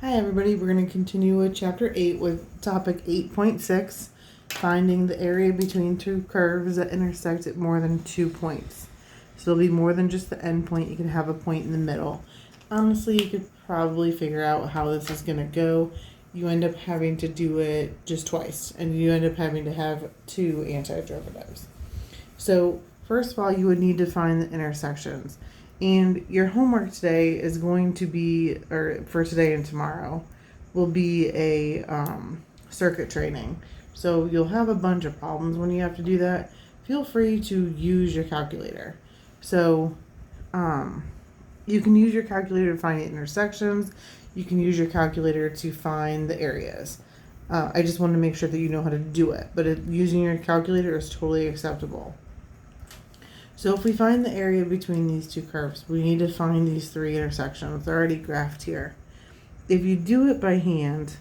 Hi everybody, we're going to continue with chapter 8 with topic 8.6, finding the area between two curves that intersect at more than 2 points. So it'll be more than just the end point, you can have a point in the middle. Honestly, you could probably figure out how this is going to go. You end up having to do it just twice, and you end up having to have two antiderivatives. So first of all, you would need to find the intersections. And your homework today is going to be, or for today and tomorrow, will be a circuit training. So you'll have a bunch of problems when you have to do that. Feel free to use your calculator. So you can use your calculator to find the intersections. You can use your calculator to find the areas. I just want to make sure that you know how to do it. But using your calculator is totally acceptable. So if we find the area between these two curves, we need to find these three intersections. They're already graphed here. If you do it by hand,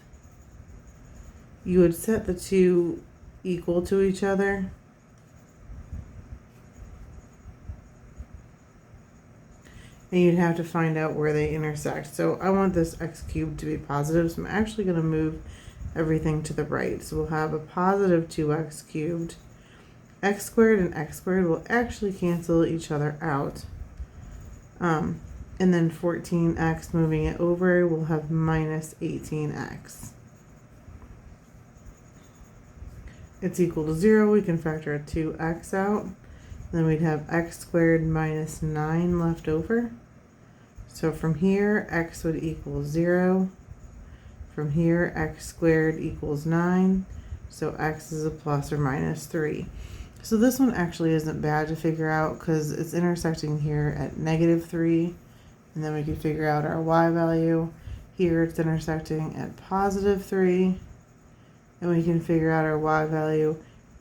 you would set the two equal to each other. And you'd have to find out where they intersect. So I want this x cubed to be positive, so I'm actually going to move everything to the right. So we'll have a positive 2x cubed. X squared and x squared will actually cancel each other out. And then 14x, moving it over, we'll have minus 18x. It's equal to 0. We can factor a 2x out. Then we'd have x squared minus 9 left over. So from here, x would equal 0. From here, x squared equals 9. So x is a plus or minus 3. So this one actually isn't bad to figure out because it's intersecting here at negative 3. And then we can figure out our y value. Here it's intersecting at positive 3. And we can figure out our y value.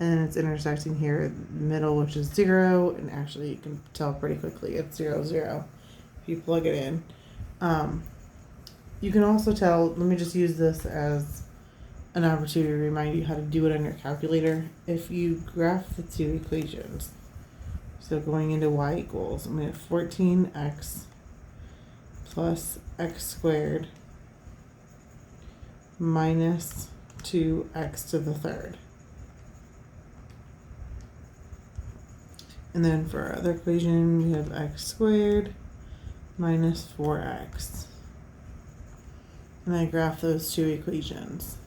And then it's intersecting here in the middle, which is 0. And actually you can tell pretty quickly it's 0, 0 if you plug it in. You can also tell, let me just use this as an opportunity to remind you how to do it on your calculator. If you graph the two equations, so going into y equals, I'm going to have 14x plus x squared minus 2x to the third. And then for our other equation, we have x squared minus 4x. And I graph those two equations.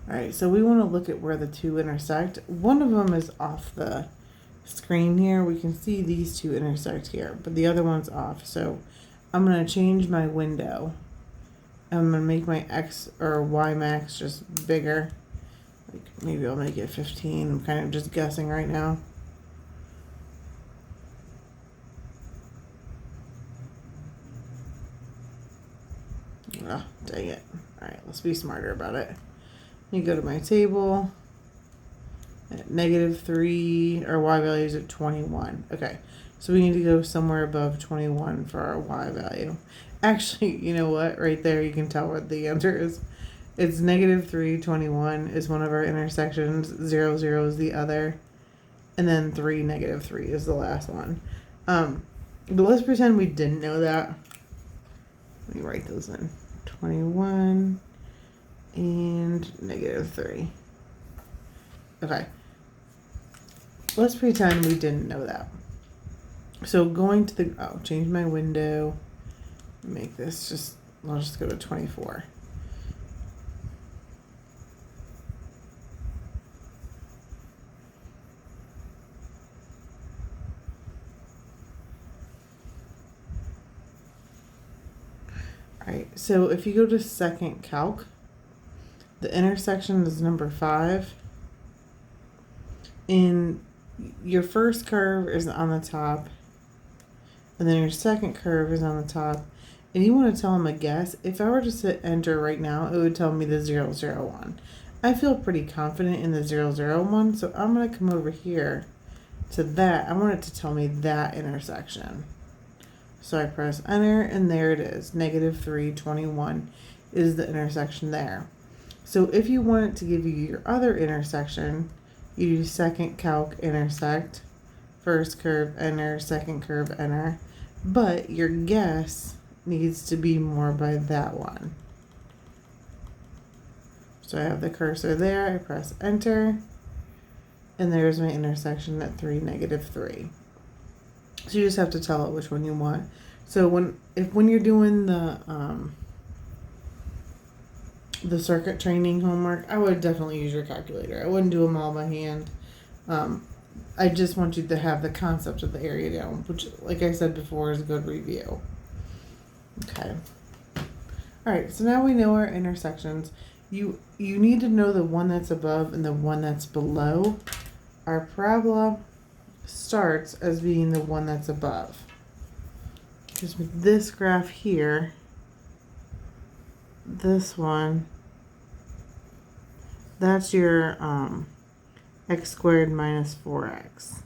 Alright, so we want to look at where the two intersect. One of them is off the screen here. We can see these two intersect here, but the other one's off. So I'm going to change my window. I'm going to make my x or y max just bigger. Like maybe I'll make it 15. I'm kind of just guessing right now. Oh, dang it. Alright, let's be smarter about it. Let me go to my table. At negative 3, our y value is at 21. Okay, so we need to go somewhere above 21 for our y value. Actually, you know what? Right there, you can tell what the answer is. It's negative 3, 21 is one of our intersections. 0, 0 is the other. And then 3, negative 3 is the last one. But let's pretend we didn't know that. Let me write those in. 21 and negative 3. Okay. Let's pretend we didn't know that. So going to the, change my window. Make this just, I'll just go to 24. Alright, so if you go to second calc, the intersection is number 5. And your first curve is on the top. And then your second curve is on the top. And you want to tell them a guess. If I were to hit enter right now, it would tell me the 0, 0, 1. I feel pretty confident in the 0, 0, 1. So I'm going to come over here to that. I want it to tell me that intersection. So I press enter, and there it is. Negative 3, 21 is the intersection there. So if you want it to give you your other intersection, you do second calc intersect, first curve enter, second curve enter, but your guess needs to be more by that one. So I have the cursor there, I press enter, and there's my intersection at 3, -3. So you just have to tell it which one you want. So when you're doing the circuit training homework, I would definitely use your calculator. I wouldn't do them all by hand. I just want you to have the concept of the area down, which, like I said before, is a good review. Okay. All right, so now we know our intersections. You need to know the one that's above and the one that's below. Our parabola starts as being the one that's above. Just with this graph here, this one, that's your x squared minus 4x.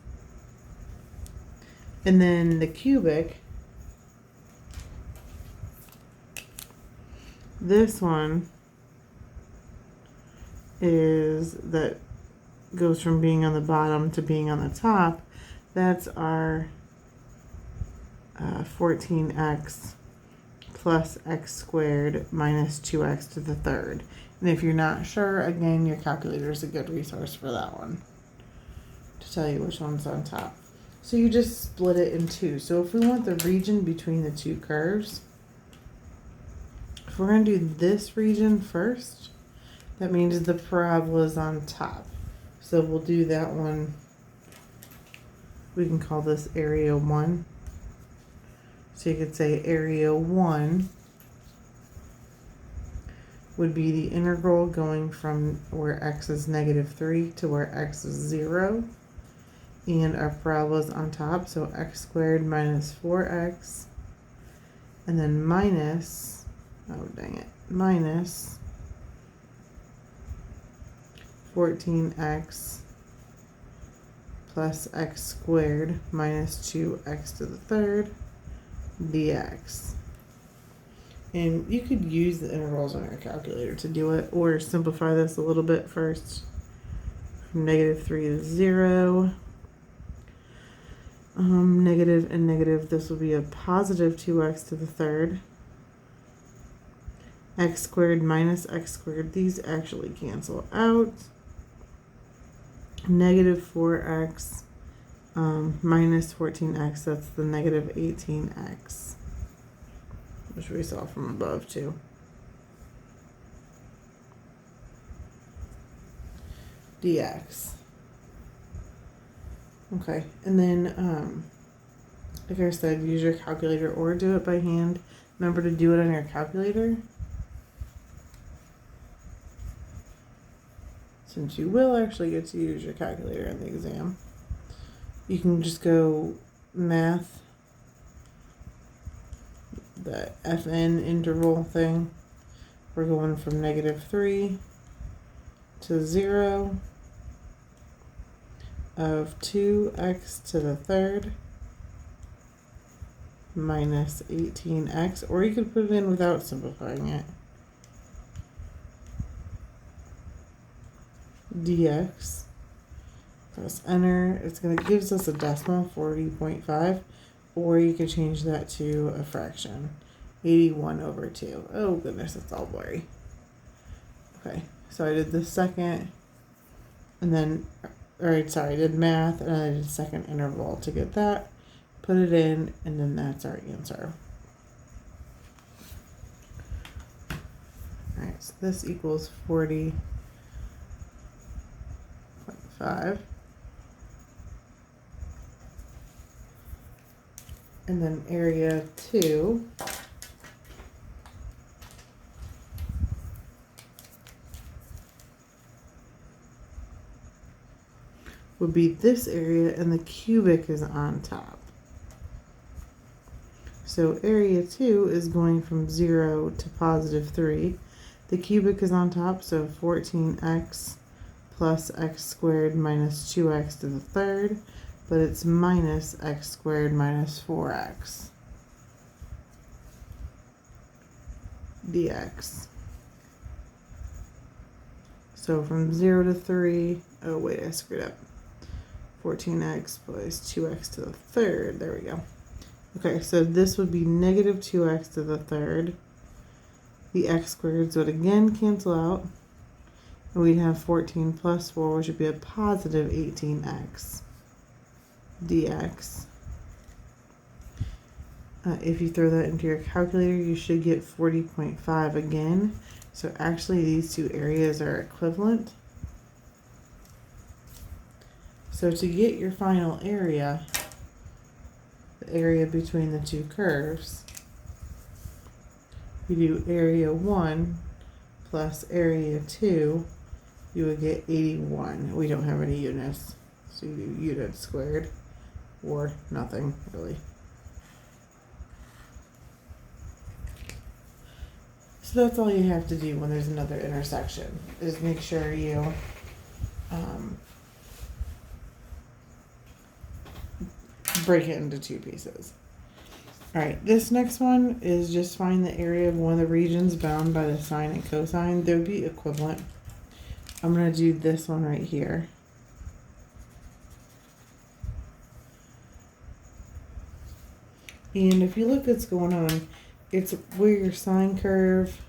And then the cubic, this one that goes from being on the bottom to being on the top. That's our 14x plus x squared minus 2x to the third. And if you're not sure, again, your calculator is a good resource for that one to tell you which one's on top. So you just split it in two. So if we want the region between the two curves, if we're going to do this region first, that means the parabola is on top. So we'll do that one. We can call this area 1. So you could say area 1 would be the integral going from where x is -3 to where x is 0. And our parabola is on top, so x squared minus 4x. And then minus, oh dang it, minus 14x plus x squared minus 2x to the third dx. And you could use the integrals on your calculator to do it, or simplify this a little bit first. From -3 to 0. Negative and negative, this will be a positive 2x to the third. X squared minus x squared, these actually cancel out. Negative 4x minus 14x, that's the negative 18x, which we saw from above too. Dx. Okay, and then like I said, use your calculator or do it by hand. Remember to do it on your calculator, since you will actually get to use your calculator in the exam. You can just go math, the FN interval thing. We're going from -3 to 0 of 2x to the third minus 18x, or you could put it in without simplifying it. Dx. Press enter. Gives us a decimal, 40.5, or you could change that to a fraction, 81/2. Oh goodness, it's all blurry. Okay, so I did the second, and then, I did math, and I did second interval to get that. Put it in, and then that's our answer. All right, so this equals 40.5. And then area 2 would be this area, and the cubic is on top. So area 2 is going from 0 to +3. The cubic is on top, so 14x plus x squared minus 2x to the third, but it's minus x squared minus 4x dx. So from 0 to 3, oh wait, I screwed up. 14x plus 2x to the third. There we go. Okay, so this would be negative 2x to the third. The x squareds would again cancel out. And we'd have 14 plus 4, which would be a positive 18x dx. If you throw that into your calculator, you should get 40.5 again. So actually these two areas are equivalent. So to get your final area, the area between the two curves, you do area 1 plus area 2, you would get 81. We don't have any units, so you do units squared, or nothing really. So that's all you have to do when there's another intersection, is make sure you break it into two pieces. Alright, this next one is just find the area of one of the regions bound by the sine and cosine. They would be equivalent. I'm going to do this one right here. And if you look what's going on, it's where your sine curve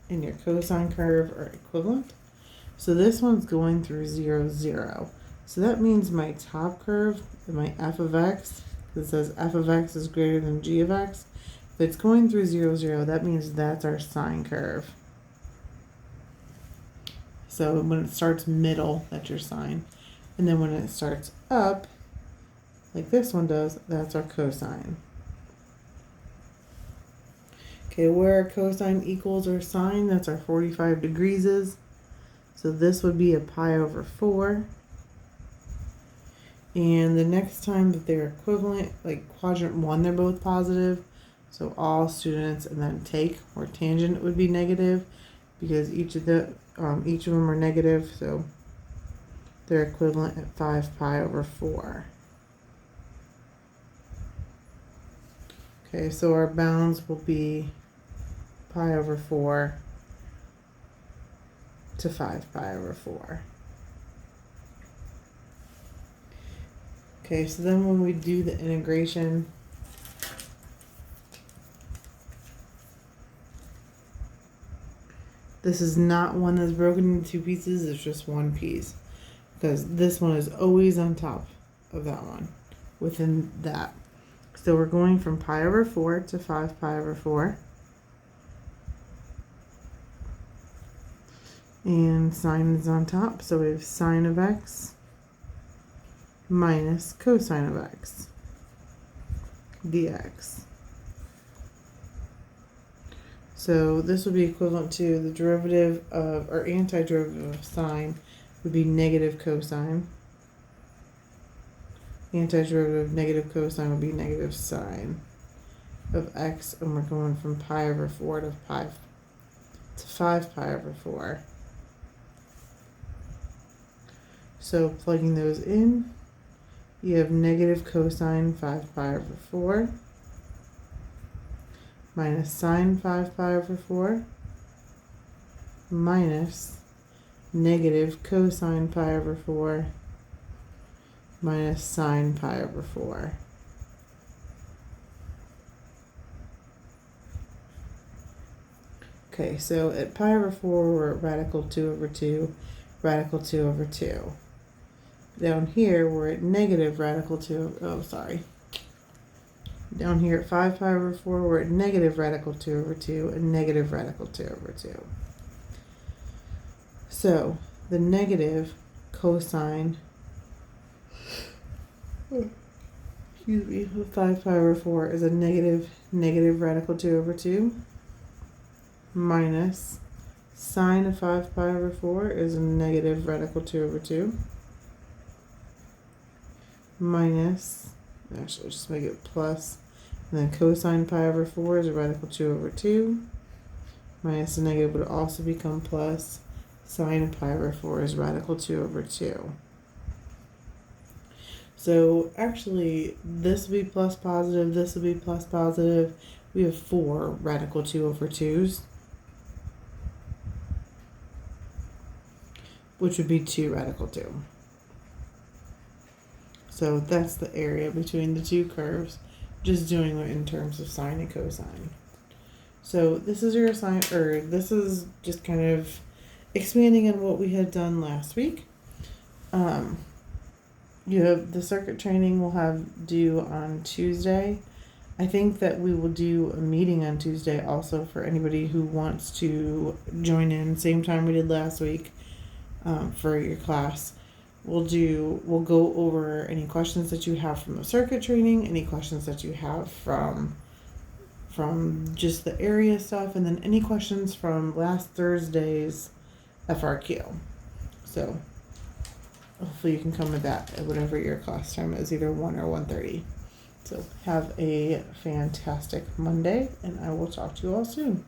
and your cosine curve are equivalent. So this one's going through 0, 0. So that means my top curve, my f of x, it says f of x is greater than g of x. If it's going through 0, 0, that means that's our sine curve. So when it starts middle, that's your sine. And then when it starts up, like this one does, that's our cosine. Okay, where our cosine equals our sine, that's our 45 degrees is. So this would be a pi over 4. And the next time that they're equivalent, like quadrant 1, they're both positive. So all students, and then take or tangent would be negative, because each of them are negative. So they're equivalent at 5 pi over 4. Okay, so our bounds will be pi over 4 to 5 pi over 4. Okay, so then when we do the integration, this is not one that's broken into two pieces, it's just one piece. Because this one is always on top of that one, within that. So we're going from pi over 4 to 5 pi over 4. And sine is on top, so we have sine of x minus cosine of x dx. So this would be equivalent to the derivative of, or antiderivative of sine would be negative cosine. Antiderivative of negative cosine would be negative sine of x, and we're going from pi over 4 to 5 pi over 4. So plugging those in, you have negative cosine 5 pi over 4 minus sine 5 pi over 4 minus negative cosine pi over 4 minus sine pi over 4. Okay, so at pi over 4, we're at radical 2 over 2, radical 2 over 2. Down here, we're at negative radical 2, Down here at 5 pi over 4, we're at negative radical 2 over 2 and negative radical 2 over 2. So, the negative cosine, of 5 pi over 4 is a negative radical 2 over 2 minus sine of 5 pi over 4 is a negative radical 2 over 2 minus, actually just make it plus, and then cosine pi over 4 is a radical 2 over 2 minus the negative would also become plus, sine of pi over 4 is radical 2 over 2. So actually this would be plus positive, this would be plus positive. We have 4 radical 2 over 2's. which would be 2 radical 2. So that's the area between the two curves, just doing it in terms of sine and cosine. So this is your sine, or this is just kind of expanding on what we had done last week. You have the circuit training we'll have due on Tuesday. I think that we will do a meeting on Tuesday also for anybody who wants to join in, same time we did last week, for your class. We'll go over any questions that you have from the circuit training, any questions that you have from just the area stuff, and then any questions from last Thursday's FRQ. So hopefully you can come with that at whatever your class time is, either 1 or 1:30. So have a fantastic Monday, and I will talk to you all soon.